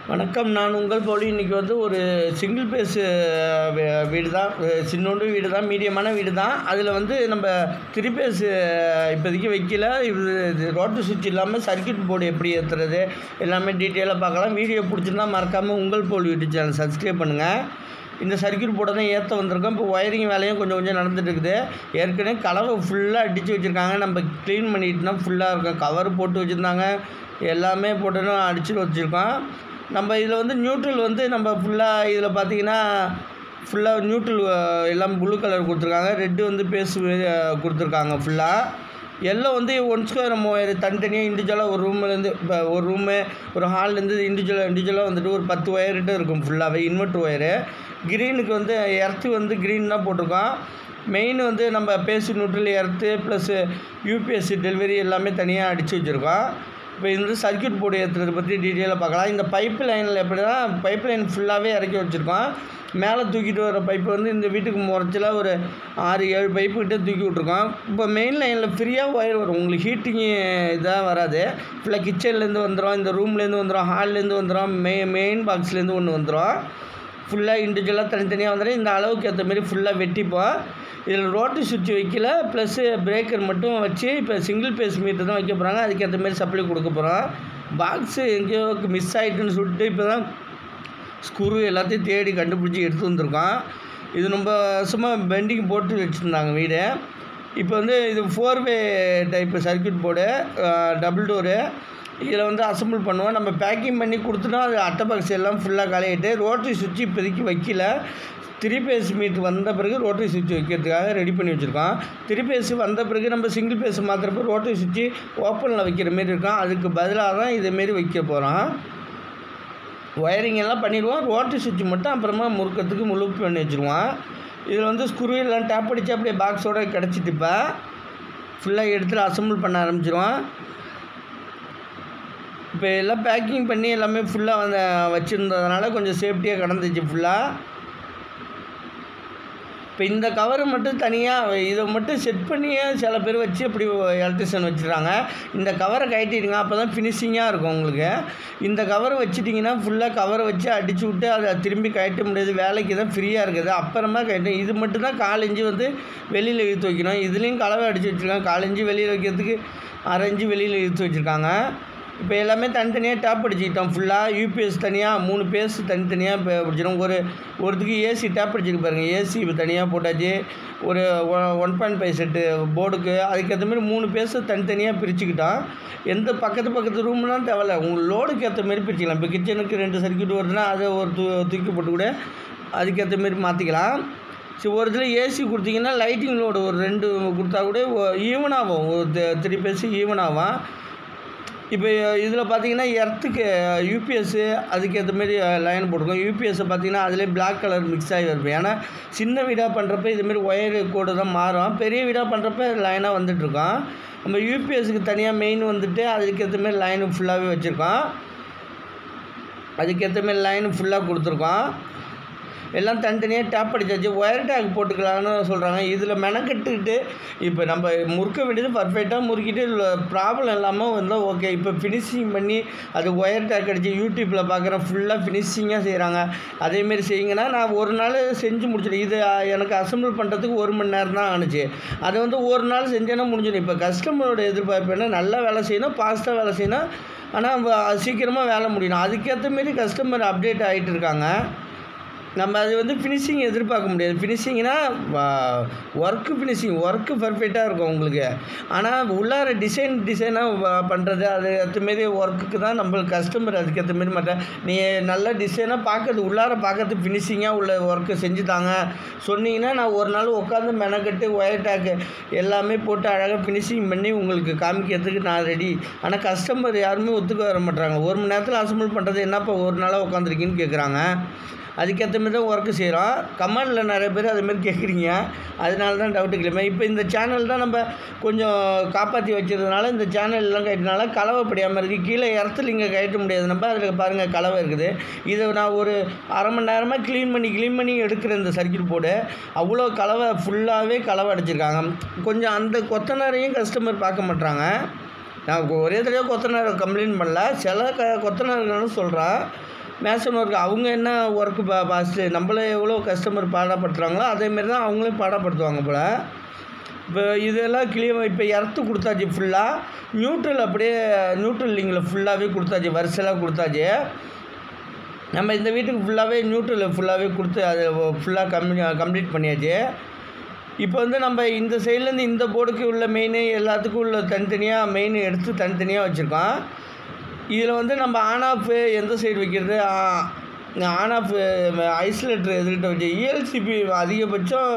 வணக்கம். நான் உங்கள் போலி. இன்றைக்கி வந்து ஒரு சிங்கிள் பேஸ் வீடு தான். சின்னோண்டு வீடு தான், மீடியமான வீடு தான். அதில் வந்து நம்ம 3 பேஸ் இப்போதைக்கு வைக்கல. இது ரோட்டு சுவிட்ச் இல்லாமல் சர்க்யூட் போர்டு எப்படி ஏற்றுறது எல்லாமே டீட்டெயிலாக பார்க்கலாம். வீடியோ பிடிச்சிருந்தா மறக்காமல் உங்கள் போல் யூடியூப் சேனல் சப்ஸ்கிரைப் பண்ணுங்கள். இந்த சர்க்யூட் போர்டை தான் ஏற்ற வந்திருக்கோம். இப்போ ஒயரிங் வேலையும் கொஞ்சம் நடந்துட்டு இருக்குது. ஏற்கனவே கலவை ஃபுல்லாக அடித்து வச்சுருக்காங்க. நம்ம க்ளீன் பண்ணிட்டுனா ஃபுல்லாக இருக்கும். கவர் போட்டு வச்சுருந்தாங்க, எல்லாமே போட்டுன்னு அடித்து வச்சுருக்கோம். நம்ம இதில் வந்து நியூட்ரல் வந்து நம்ம ஃபுல்லாக இதில் பார்த்திங்கன்னா ஃபுல்லாக நியூட்ரல் எல்லாம் ப்ளூ கலர் கொடுத்துருக்காங்க. ரெட்டு வந்து பேஸ் கொடுத்துருக்காங்க. ஃபுல்லாக எல்லாம் வந்து 1 ஸ்கொயர் ஒயர் தனித்தனியாக இண்டிவிஜுவலாக ஒரு ரூம்லேருந்து இப்போ ஒரு ரூமு ஒரு ஹால்லேருந்து இண்டிவிஜுவலாக வந்துட்டு ஒரு 10 ஒயர்கிட்ட இருக்கும். ஃபுல்லாகவே இன்வெர்ட்ரு ஒயரு. க்ரீனுக்கு வந்து எர்த்து வந்து க்ரீன் தான் போட்டிருக்கோம். மெயின் வந்து நம்ம phase neutral earth plus UPS delivery எல்லாமே தனியாக அடித்து வச்சுருக்கோம். இப்போ இந்த சர்க்யூட் போர்டு ஏற்றுறதை பற்றி டீட்டெயிலாக பார்க்கலாம். இந்த பைப்பு லைனில் எப்படின்னா பைப் லைன் ஃபுல்லாகவே இறக்கி வச்சுருக்கோம். மேலே தூக்கிட்டு வர பைப்பு வந்து இந்த வீட்டுக்கு முறைச்சல ஒரு 6-7 பைப்பு கிட்டே தூக்கி விட்ருக்கோம். இப்போ மெயின் லைனில் ஃப்ரீயாக ஒயர் வரும். உங்களுக்கு ஹீட்டிங்கு இதாக வராது. ஃபுல்லாக கிச்சன்லேருந்து வந்துடும், இந்த ரூம்லேருந்து வந்துடும், ஹால்லேருந்து வந்துடும், மெயின் பாக்ஸ்லேருந்து ஒன்று வந்துடும். ஃபுல்லாக இண்டிவிஜுவலாக தனித்தனியாக வந்துடும். இந்த அளவுக்கு ஏற்ற மாரி ஃபுல்லாக வெட்டிப்போம். இதில் ரோட்டு சுவிட்ச் வைக்கல, ப்ளஸ்ஸு பிரேக்கர் மட்டும் வச்சு இப்போ சிங்கிள் பேஸ் மீட்டர் தான் வைக்க போகிறாங்க. அதுக்கேற்ற மாரி சப்ளை கொடுக்க போகிறோம். பாக்ஸு எங்கேயோ மிஸ் ஆகிட்டுன்னு சொல்லிட்டு இப்போ தான் ஸ்க்ரூ எல்லாத்தையும் தேடி கண்டுபிடிச்சி எடுத்து வந்திருக்கோம். இது ரொம்ப வருஷமாக பெண்டிங் போட்டு வச்சுருந்தாங்க வீடு. இப்போ வந்து இது 4-வே type circuit board, double door. இதில் வந்து அசம்பிள் பண்ணுவோம். நம்ம பேக்கிங் பண்ணி கொடுத்துட்டோம். அது அட்டை பாக்ஸ் எல்லாம் ஃபுல்லாக காலியாகிட்டு ரோட்டரி சுவிட்ச் இப்போதைக்கு வைக்கல. 3 பேஸ் மீட்டர் வந்த பிறகு ரோட்டரி சுவிட்ச் வைக்கிறதுக்காக ரெடி பண்ணி வச்சுருக்கோம். 3 பேஸ் வந்த பிறகு நம்ம சிங்கிள் பேஸ் மாத்திரப்போ ரோட்டரி சுவிட்ச் ஓப்பனில் வைக்கிற மாரி இருக்கும். அதுக்கு பதிலாக தான் இதேமாரி வைக்க போகிறோம். ஒயரிங் எல்லாம் பண்ணிடுவோம். ரோட்டரி சுவிட்ச் மட்டும் அப்புறமா முறுக்கிறதுக்கு முழு பண்ணி வச்சுருவோம். இதில் வந்து ஸ்க்ரூ எல்லாம் டேப் அடித்து அப்படியே பாக்ஸோடு கிடச்சிட்டு இப்போ ஃபுல்லாக எடுத்துகிட்டு அசம்பிள் பண்ண ஆரம்பிச்சிடுவோம். இப்போ எல்லாம் பேக்கிங் பண்ணி எல்லாமே ஃபுல்லாக வந்து வச்சுருந்ததுனால கொஞ்சம் சேஃப்டியாக கிடந்துச்சு ஃபுல்லாக. இப்போ இந்த கவரை மட்டும் தனியாக இதை மட்டும் செட் பண்ணியே சில பேர் வச்சு அப்படி எலக்ட்ரிஷியன் வச்சுருக்காங்க. இந்த கவரை கட்டிடுங்க, அப்போ தான் ஃபினிஷிங்காக இருக்கும் உங்களுக்கு. இந்த கவரை வச்சுட்டிங்கன்னா ஃபுல்லாக கவரை வச்சு அடித்து விட்டு அதை திரும்பி கட்ட முடியாது. வேலைக்கு தான் ஃப்ரீயாக இருக்குது. அப்புறமா கட்ட இது மட்டும் தான் 4 இன்ச்சு வந்து வெளியில் இழுத்து வைக்கணும். இதுலேயும் கலவை அடித்து வச்சுருக்காங்க. 4 இன்ச்சு வெளியில் வைக்கிறதுக்கு 1/2 இன்ச்சு வெளியில் இழுத்து வச்சுருக்காங்க. இப்போ எல்லாமே தனித்தனியாக டேப் அடிச்சுக்கிட்டோம். ஃபுல்லாக யூபிஎஸ் தனியாக 3 பேஸ் தனித்தனியாக இப்போ பிடிச்சிடும். ஒருத்துக்கு ஏசி டேப் அடிச்சுருக்கு பாருங்கள். ஏசி இப்போ தனியாக போட்டாச்சு. ஒரு 1.5 செட்டு போர்டுக்கு அதுக்கேற்ற மாதிரி 3 பேஸை தனித்தனியாக பிரிச்சுக்கிட்டோம். எந்த பக்கத்து ரூம்லாம் தேவையில்ல. உங்களுக்கு லோடுக்கு ஏற்ற மாரி பிரிச்சுக்கலாம். இப்போ கிச்சனுக்கு 2 சர்க்யூட் வருதுன்னா அதை ஒரு தூக்கி போட்டு கூட அதுக்கேற்ற மாரி மாற்றிக்கலாம். சரி, ஒரு இதில் ஏசி கொடுத்தீங்கன்னா லைட்டிங் லோடு ஒரு 2 கொடுத்தா கூட ஈவனாகும். ஒரு 3 பேஸு ஈவனாகும். இப்போ இதில் பார்த்தீங்கன்னா எர்த்துக்கு யூபிஎஸ்ஸு அதுக்கேற்ற மாரி லைன் போட்டிருக்கோம். யூபிஎஸ்ஸை பார்த்தீங்கன்னா அதிலே பிளாக் கலர் மிக்ஸ் ஆகி வருது. ஏன்னா சின்ன வீடாக பண்ணுறப்ப இதுமாரி ஒயரு கோடு தான் மாறும். பெரிய வீடாக பண்ணுறப்ப லைனாக வந்துட்டுருக்கோம். நம்ம யூபிஎஸ்ஸுக்கு தனியாக மெயின் வந்துட்டு அதுக்கேற்ற மாரி லைனு ஃபுல்லாகவே வச்சுருக்கோம். அதுக்கேற்ற மாரி லைனு ஃபுல்லாக கொடுத்துருக்கோம். எல்லாம் தனித்தனியாக டேப் அடித்தாச்சு. ஒயர் டேக் போட்டுக்கலான்னு சொல்கிறாங்க. இதில் மெனக்கட்டுக்கிட்டு இப்போ நம்ம முறுக்க வேண்டியது பர்ஃபெக்டாக முறுக்கிட்டு ப்ராப்ளம் இல்லாமல் வந்தால் ஓகே. இப்போ ஃபினிஷிங் பண்ணி அது ஒயர் டேக் அடித்து யூடியூப்பில் பார்க்குறேன் ஃபுல்லாக ஃபினிஷிங்காக செய்கிறாங்க. அதேமாரி செய்யுங்கன்னா நான் ஒரு நாள் செஞ்சு முடிச்சிடும். இது எனக்கு அசம்பிள் பண்ணுறதுக்கு 1 மணி நேரம் தான் ஆணுச்சு. அதை வந்து ஒரு நாள் செஞ்சேன்னா முடிஞ்சிடும். இப்போ கஸ்டமரோட எதிர்பார்ப்பு என்ன, நல்லா வேலை செய்யணும், ஃபாஸ்ட்டாக வேலை செய்யணும், ஆனால் சீக்கிரமாக வேலை முடியணும். அதுக்கேற்ற மாரி கஸ்டமர் அப்டேட் ஆகிட்டு இருக்காங்க. நம்ம அது வந்து ஃபினிஷிங் எதிர்பார்க்க முடியாது. ஃபினிஷிங்னால் ஒர்க்கு பர்ஃபெக்டாக இருக்கும் உங்களுக்கு. ஆனால் உள்ளார டிசைனாக பண்ணுறது அது ஏற்றமாரி ஒர்க்குக்கு தான் நம்மளுக்கு கஸ்டமர் அதுக்கேற்ற மாரி மாட்டேன். நீ நல்ல டிசைனாக பார்க்கறது உள்ளார பார்க்கறது ஃபினிஷிங்காக உள்ள ஒர்க்கு செஞ்சு தாங்க சொன்னீங்கன்னா நான் ஒரு நாள் உட்காந்து மெனக்கட்டு ஒயர் டேக்கு எல்லாமே போட்டு அழகாக ஃபினிஷிங் பண்ணி உங்களுக்கு காமிக்கிறதுக்கு நான் ரெடி. ஆனால் கஸ்டமர் யாருமே ஒத்துக்க வர மாட்டாங்க. 1 மணி நேரத்தில் அசம்பிள் பண்ணுறது என்னப்பா ஒரு நாளாக உட்காந்துருக்கீன்னு கேட்குறாங்க. அதுக்கேற்ற மாரி தான் ஒர்க்கு செய்கிறோம். கமெண்டில் நிறைய பேர் அதுமாரி கேட்குறீங்க. அதனால தான் டவுட்டு கிளம்ப. இப்போ இந்த சேனல் தான் நம்ம கொஞ்சம் காப்பாற்றி வச்சதுனால இந்த சேனல்லாம் கட்டினால கலவை படியாமல் இருக்குது. கீழே இடத்துல இங்கே கட்ட முடியாது. நம்ம அதில் பாருங்கள் கலவை இருக்குது. இதை நான் ஒரு 1/2 மணி நேரமாக க்ளீன் பண்ணி எடுக்கிற இந்த சர்க்யூட் போர்டு அவ்வளோ கலவை ஃபுல்லாகவே கலவை அடிச்சிருக்காங்க. கொஞ்சம் அந்த கொத்தனாரையும் கஸ்டமர் பார்க்க மாட்டாங்க. நான் ஒரே தடவை கொத்தனார் கம்ப்ளைண்ட் பண்ணல, சில கொத்தனார்களும் சொல்கிறேன். மேசன் ஒர்க் அவங்க என்ன ஒர்க்கு பாஸ்ட்டு நம்மள எவ்வளோ கஸ்டமர் பாடப்படுத்துகிறாங்களோ அதேமாரி தான் அவங்களே பாடப்படுத்துவாங்க போல். இப்போ இதெல்லாம் கிளியர் இப்போ எர்த்து கொடுத்தாச்சு ஃபுல்லாக. நியூட்ரல் அப்படியே நியூட்ரல் லிங்கில் ஃபுல்லாகவே கொடுத்தாச்சு, வரிசையாக கொடுத்தாச்சு. நம்ம இந்த வீட்டுக்கு ஃபுல்லாகவே நியூட்ரல் ஃபுல்லாகவே கொடுத்து அது ஃபுல்லாக கம்ப்ளீட் பண்ணியாச்சு. இப்போ வந்து நம்ம இந்த சைட்லேருந்து இந்த போர்டுக்கு உள்ள மெயின் எல்லாத்துக்கும் உள்ள தனித்தனியாக மெயின் எடுத்து தனித்தனியாக வச்சுருக்கோம். இதில் வந்து நம்ம ஆன் ஆஃப் எந்த சைடு வைக்கிறது, ஆன் ஆஃப் ஐசோலேட்டர் எதுக்கிட்ட வச்சு இஎல்சிபி அதிகபட்சம்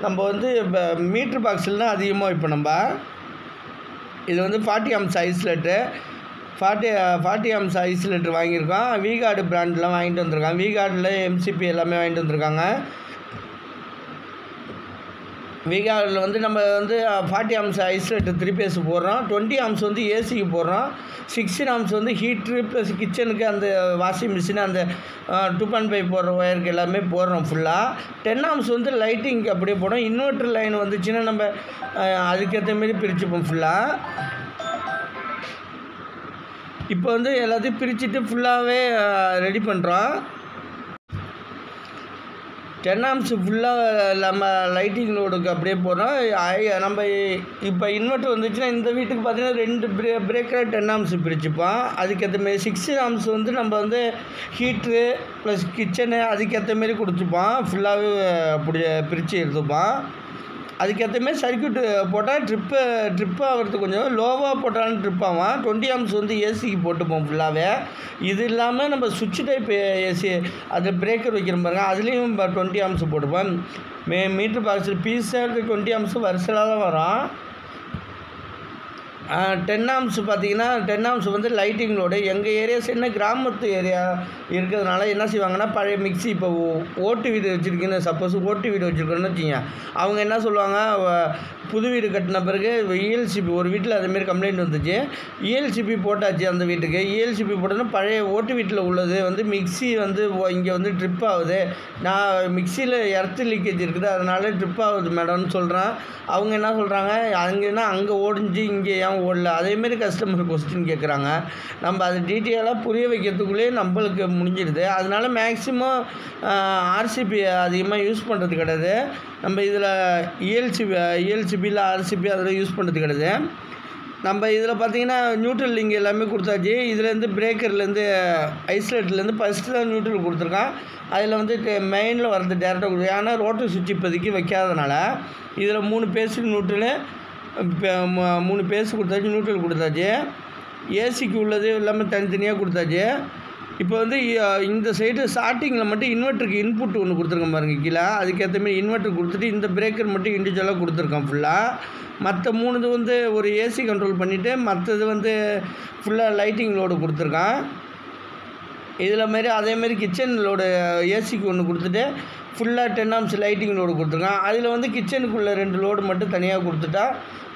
நம்ம வந்து இப்போ மீட்ரு பாக்ஸில் தான் அதிகமாக இப்போ நம்ம இது வந்து 40 ஆம்ஸ் ஐசோலேட்டர் 40 ஆம்ஸ் ஐசோலேட்டர் வாங்கியிருக்கோம். விகார்டு பிராண்டெலாம் வாங்கிட்டு வந்திருக்காங்க. விகார்டில் எம்சிபி எல்லாமே வாங்கிட்டு வந்திருக்காங்க. விகார்டில் வந்து நம்ம வந்து 40 ஆம்ஸ் ஐசோலேட்டர் 3 பேஸ் போடுறோம். 20 ஆம்ஸ் வந்து ஏசிக்கு போடுறோம். 16 ஆம்ஸ் வந்து ஹீட்ரு ப்ளஸ் கிச்சனுக்கு அந்த வாஷிங் மிஷின் அந்த 2.5 போடுற ஒயருக்கு எல்லாமே போடுறோம் ஃபுல்லாக. 10 ஆம்ஸ் வந்து லைட்டிங்க்கு அப்படியே போடுறோம். இன்வெர்ட்டர் லைன் வந்துச்சுன்னா நம்ம அதுக்கேற்ற மாரி பிரிச்சுப்போம் ஃபுல்லாக. இப்போ வந்து எல்லாத்தையும் பிரிச்சுட்டு ஃபுல்லாகவே ரெடி பண்ணுறோம். 10 ஆம்ஸ் ஃபுல்லாக நம்ம லைட்டிங் லோடுக்கு அப்படியே போகிறோம். நம்ம இப்போ இன்வெர்ட்டர் வந்துச்சுன்னா இந்த வீட்டுக்கு பார்த்தீங்கன்னா 2 பிரேக்கர் 10 ஆம்ஸ் பிரிச்சுப்போம். அதுக்கேற்ற மாரி 16 ஆம்ஸ் வந்து நம்ம வந்து ஹீட்ரு ப்ளஸ் கிச்சனு அதுக்கேற்ற மாரி கொடுத்துப்போம். ஃபுல்லாகவே அப்படி பிரித்து எடுத்துப்போம். அதுக்கேற்ற மாரி சர்க்யூட்டு போட்டால் ட்ரிப்பு ஆகிறதுக்கு கொஞ்சம் லோவாக போட்டாலும் ட்ரிப் ஆகும். 20 ஆம்ஸ் வந்து ஏசிக்கு போட்டுப்போம் ஃபுல்லாகவே. இது இல்லாமல் நம்ம சுவிட்ச் டைப் ஏசி அது பிரேக்கர் வைக்கிற பாருங்க, அதுலேயும் 20 ஆம்ஸ் போட்டுப்போம். மீட்ரு பாக்ஸில் பீஸாக 20 ஆம்ஸ் வரிசையாக தான் வரும். 10 ஆம்ஸ் பார்த்திங்கன்னா 10 ஆம்ஸ் வந்து லைட்டிங் லோடு. எங்கள் ஏரியாஸ் என்ன கிராமத்து ஏரியா இருக்கிறதுனால என்ன செய்வாங்கன்னா பழைய மிக்ஸி இப்போ ஓட்டு வீடு வச்சுருக்கீங்கன்னு சப்போஸ் ஓட்டு வீடு வச்சுருக்கோன்னு வச்சுங்க, அவங்க என்ன சொல்லுவாங்க புது வீடு கட்டின பிறகு இஎல்சிபி ஒரு வீட்டில் அதுமாரி கம்ப்ளைண்ட் வந்துச்சு. இஎல்சிபி போட்டாச்சு அந்த வீட்டுக்கு. இஎல்சிபி போட்டோன்னா பழைய ஓட்டு வீட்டில் உள்ளது வந்து மிக்ஸி வந்து இங்கே வந்து ட்ரிப் ஆகுது, நான் மிக்ஸியில் எர்த்து லீக்கேஜ் இருக்குது அதனால ட்ரிப் ஆகுது மேடம்னு சொல்கிறேன். அவங்க என்ன சொல்கிறாங்க அங்கேன்னா அங்கே ஓடிஞ்சு இங்கே ஏன் ஓடல, அதேமாரி கஸ்டமர் கொஸ்டின் கேட்குறாங்க. நம்ம அதை டீட்டெயிலாக புரிய வைக்கிறதுக்குள்ளேயே நம்மளுக்கு முடிஞ்சிடுது. அதனால மேக்ஸிமம் ஆர்சிபி அதிகமாக யூஸ் பண்ணுறது கிடையாது. நம்ம இதில் இஎல்சிபியில் ஆர்சிபி அதில் யூஸ் பண்ணுறது கிடையாது. நம்ம இதில் பார்த்திங்கன்னா நியூட்ரல் லிங்க் எல்லாமே கொடுத்தாச்சு. இதுலேருந்து பிரேக்கர்லேருந்து ஐசோலேட்லேருந்து ஃபஸ்ட்டு தான் நியூட்ரல் கொடுத்துருக்கான். அதில் வந்து மெயினில் வரது டேரெக்டாக கொடுத்து, ஏன்னா ரோட்டர் சுவிட்ச் இப்போதைக்கு வைக்காதனால இதில் 3 பேஸுக்கு நியூட்ரலு 3 பேஸ் கொடுத்தாச்சு, நியூட்ரல் கொடுத்தாச்சு. ஏசிக்கு உள்ளது எல்லாமே தனித்தனியாக கொடுத்தாச்சு. இப்போ வந்து இந்த சைடு ஸ்டார்டிங்கில் மட்டும் இன்வெர்ட்டருக்கு இன்புட் ஒன்று கொடுத்துருக்கோம் பாருங்க கீழே, அதுக்கேற்ற மாதிரி இன்வெர்ட்டர் கொடுத்துட்டு இந்த பிரேக்கர் மட்டும் இண்டிவிஜுவலாக கொடுத்துருக்கோம் ஃபுல்லாக. மற்ற 3 இது வந்து ஒரு ஏசி கண்ட்ரோல் பண்ணிவிட்டு மற்றது வந்து ஃபுல்லாக லைட்டிங் லோடு கொடுத்துருக்கான். இதில் மாரி அதேமாரி கிச்சன் லோடு ஏசிக்கு ஒன்று கொடுத்துட்டு ஃபுல்லாக 10 ஆம்ஸ் லைட்டிங் லோடு கொடுத்துருக்கான். அதில் வந்து கிச்சனுக்குள்ளே 2 லோடு மட்டும் தனியாக கொடுத்துட்டா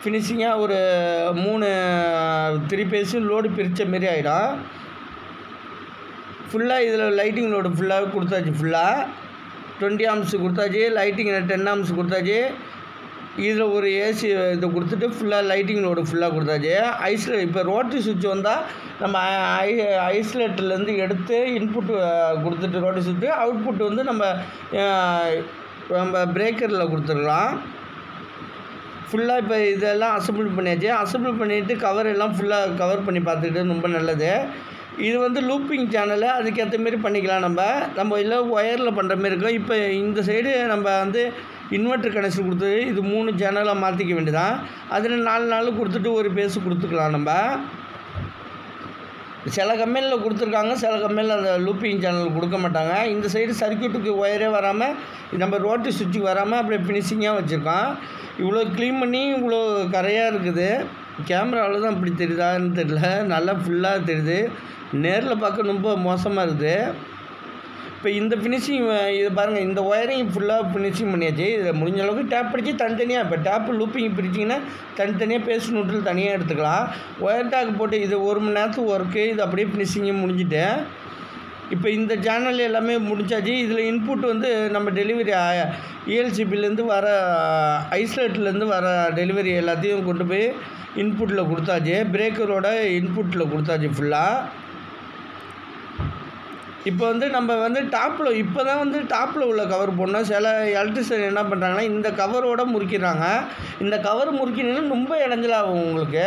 ஃபினிஷிங்காக ஒரு 3 பேஸும் லோடு பிரித்த மாரி ஆகிடும். ஃபுல்லாக இதில் லைட்டிங் லோடு ஃபுல்லாக கொடுத்தாச்சு. ஃபுல்லாக 20 ஆம்ஸ் கொடுத்தாச்சு, லைட்டிங் 10 ஆம்ஸ் கொடுத்தாச்சு. இதில் ஒரு ஏசி இதை கொடுத்துட்டு ஃபுல்லாக லைட்டிங் லோடு ஃபுல்லாக கொடுத்தாச்சு. இப்போ ரோட்டரி சுவிட்ச் வந்தால் நம்ம ஐசோலேட்டர்லேருந்து எடுத்து இன்புட்டு கொடுத்துட்டு ரோட்டரி சுவிட்ச் அவுட்புட் வந்து நம்ம பிரேக்கரில் கொடுத்துடலாம். ஃபுல்லாக இப்போ இதெல்லாம் அசம்பிள் பண்ணியாச்சு. அசம்பிள் பண்ணிவிட்டு கவர் எல்லாம் ஃபுல்லாக கவர் பண்ணி பார்த்துக்கிட்டு ரொம்ப நல்லது. இது வந்து லூப்பிங் சேனலு அதுக்கேற்ற மாரி பண்ணிக்கலாம். நம்ம இல்லை ஒயரில் பண்ணுற மாரி இருக்கும். இப்போ இந்த சைடு நம்ம வந்து இன்வெர்ட்டர் கனெக்ஷன் கொடுத்து இது 3 சேனலாக மாற்றிக்க வேண்டியதான். அதில் 4 கொடுத்துட்டு ஒரு பேஸு கொடுத்துக்கலாம். நம்ம சில கம்பெனியில் கொடுத்துருக்காங்க, சில கம்பெனியில் அந்த லூப்பிங் சேனல் கொடுக்க மாட்டாங்க. இந்த சைடு சர்க்யூட்டுக்கு ஒயரே வராமல் நம்ம ரோட்டரி சுவிட்சுக்கு வராமல் அப்படியே ஃபினிஷிங்காக வச்சுருக்கோம். இவ்வளோ க்ளீன் பண்ணி இவ்வளோ கரையாக இருக்குது. கேமராவில் தான் இப்படி தெரியுதான்னு தெரியல, நல்லா ஃபுல்லாக தெரியுது. நேரில் பார்க்க ரொம்ப மோசமாக இருக்குது. இப்போ இந்த ஃபினிஷிங் இது பாருங்கள், இந்த ஒயரிங் ஃபுல்லாக ஃபினிஷிங் பண்ணியாச்சு. இதில் முடிஞ்ச அளவுக்கு டேப் அடித்து தனித்தனியாக இப்போ டேப்பு லூப்பிங் பிரிச்சிங்கன்னா தனித்தனியாக பேஸ் நியூட்ரல் தனியாக எடுத்துக்கலாம். ஒயர் டேக் போட்டு இது 1 மணி நேரத்துக்கு ஒர்க்கு, இது அப்படியே ஃபினிஷிங்கும் முடிஞ்சுட்டு இப்போ இந்த சேனல் எல்லாமே முடிஞ்சாச்சு. இதில் இன்புட் வந்து நம்ம டெலிவரி இஎல்சிபிலேருந்து வர ஐசோலேட்லேருந்து வர டெலிவரி எல்லாத்தையும் கொண்டு போய் இன்புட்டில் கொடுத்தாச்சு. பிரேக்கரோட இன்புட்டில் கொடுத்தாச்சு ஃபுல்லாக. இப்போ வந்து நம்ம வந்து டாப்பில் இப்போ தான் வந்து டாப்பில் உள்ள கவர் போடணும். சில எலக்ட்ரிஷியன் என்ன பண்ணுறாங்கன்னா இந்த கவரோடு முறுக்கிடுறாங்க. இந்த கவர் முறுக்கினீங்கன்னா ரொம்ப இடைஞ்சலாகும் உங்களுக்கு.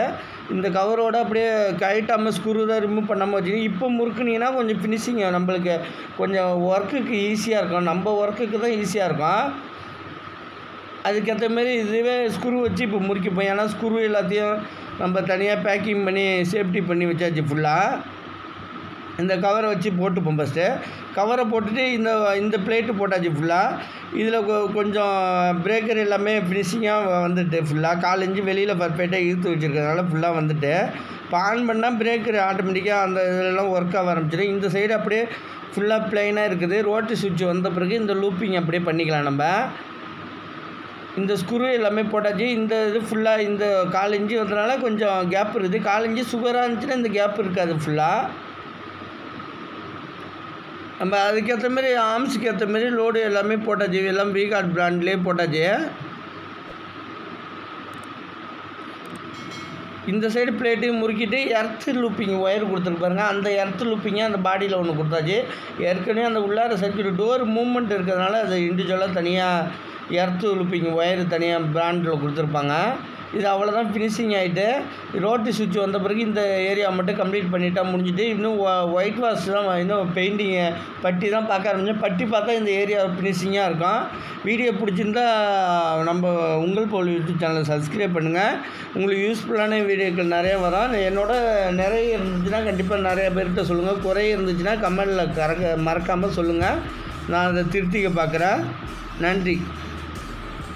இந்த கவரோடு அப்படியே கழட்டாமல் ஸ்க்ரூ தான் ரிமூவ் பண்ணாமல் வச்சுக்கிங்க. இப்போ முறுக்குனீங்கன்னா கொஞ்சம் ஃபினிஷிங் நம்மளுக்கு கொஞ்சம் ஒர்க்குக்கு ஈஸியாக இருக்கும். நம்ம ஒர்க்குக்கு தான் ஈஸியாக இருக்கும். அதுக்கேற்ற மாரி இதுவே ஸ்க்ரூ வச்சு இப்போ முறுக்கிப்போம். ஏன்னா ஸ்க்ரூ எல்லாத்தையும் நம்ம தனியாக பேக்கிங் பண்ணி சேஃப்டி பண்ணி வச்சாச்சு ஃபுல்லாக. இந்த கவரை வச்சு போட்டுப்போம். ஃபஸ்ட்டு கவரை போட்டுட்டு இந்த பிளேட்டு போட்டாச்சு ஃபுல்லாக. இதில் கொஞ்சம் பிரேக்கர் எல்லாமே ஃபினிஷிங்காக வந்துட்டு ஃபுல்லாக 4 இன்ச்சு வெளியில் பர்ஃபெக்டாக இழுத்து வச்சுருக்கிறதுனால ஃபுல்லாக வந்துட்டு இப்போ ஆன் பண்ணால் பிரேக்கர் ஆட்டோமேட்டிக்காக அந்த இதெல்லாம் ஒர்க் ஆக ஆரம்பிச்சிடும். இந்த சைடு அப்படியே ஃபுல்லாக ப்ளைனாக இருக்குது. ரோட்டு சுவிட்ச் வந்த பிறகு இந்த லூப்பிங் அப்படியே பண்ணிக்கலாம். நம்ம இந்த ஸ்க்ரூ எல்லாமே போட்டாச்சு. இந்த இது ஃபுல்லாக இந்த 4 இன்ச்சு வந்ததுனால கொஞ்சம் கேப் இருக்குது. 4 இன்ச்சு சுகராக இருந்துச்சுன்னா இந்த கேப் இருக்காது ஃபுல்லாக. நம்ம அதுக்கேற்ற மாரி ஆர்ம்ஸுக்கு ஏற்ற மாரி லோடு எல்லாமே போட்டாச்சு. எல்லாம் V-Guard பிராண்ட்லேயே போட்டாச்சு. இந்த சைடு பிளேட்டையும் முறுக்கிட்டு எர்த்து லூப்பிங் ஒயர் கொடுத்துருப்பாருங்க. அந்த எர்த்து லூப்பிங்கை அந்த பாடியில் ஒன்று கொடுத்தாச்சு. ஏற்கனவே அந்த உள்ளார சர்க்கியூட் டோர் மூவ்மெண்ட் இருக்கிறதுனால அது இண்டிவிஜுவலாக தனியாக எர்த்து லூப்பிங் ஒயர் தனியாக பிராண்டில் கொடுத்துருப்பாங்க. இது அவ்வளோதான் ஃபினிஷிங் ஆகிட்டு ரோட்டு சுவிட்ச் வந்த பிறகு இந்த ஏரியா மட்டும் கம்ப்ளீட் பண்ணிட்டா முடிஞ்சுட்டு இன்னும் ஒயிட் வாஷ் தான் இன்னும் பெயிண்டிங்கு பட்டி தான் பார்க்க ஆரம்பிச்சேன். பட்டி பார்த்தா இந்த ஏரியா ஃபினிஷிங்காக இருக்கும். வீடியோ பிடிச்சிருந்தா நம்ம உங்கள் போல் யூடியூப் சேனலை சப்ஸ்கிரைப் பண்ணுங்கள். உங்களுக்கு யூஸ்ஃபுல்லான வீடியோக்கள் நிறைய வரும். என்னோட நிறைய இருந்துச்சுன்னா கண்டிப்பாக நிறைய பேர்கிட்ட சொல்லுங்கள். குறை இருந்துச்சுன்னா கமெண்டில் மறக்காமல் சொல்லுங்கள். நான் அதை திருத்திக்க பார்க்குறேன். நன்றி.